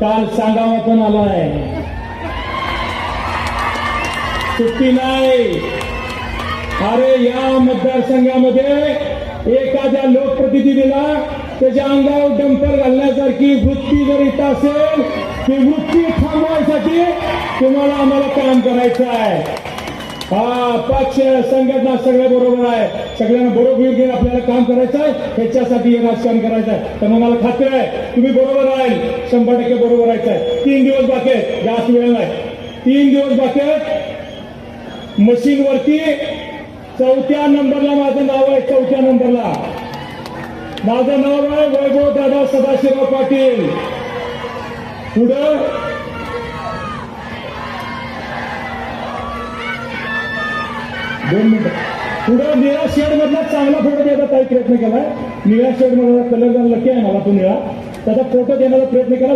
काल सांगावा पण आलाय, सुट्टी नाही. अरे या मतदारसंघामध्ये एखाद्या लोकप्रतिनिधीला त्याच्या अंगावर डंपर घालण्यासारखी वृत्ती जर इथं असेल, ती वृत्ती थांबवायसाठी तुम्हाला आम्हाला काम करायचं आहे. हा पक्ष संघटना सगळे बरोबर आहे, सगळ्यांना बरोबर घेऊन आपल्याला काम करायचं आहे, त्याच्यासाठी हे राजकारण करायचं आहे. तर मला खात्री आहे तुम्ही बरोबर राहील, 100% बरोबर राहायचं आहे. 3 दिवस बाकी आहेत, जास्त वेळ नाही. 3 दिवस बाकी आहेत. मशीनवरती 4थ्या नंबरला माझं नाव आहे, 4थ्या नंबरला माझं नाव आहे वैभव दादा सदाशिवराव पाटील. पुढं दोन मिनिटं पुढं निळ्या शेड मधला चांगला फोटो द्यायचा काही प्रयत्न केलाय. निळ्या शेड मधला कलर लकी आहे मला, तो निळा त्याचा फोटो देण्याचा प्रयत्न केला.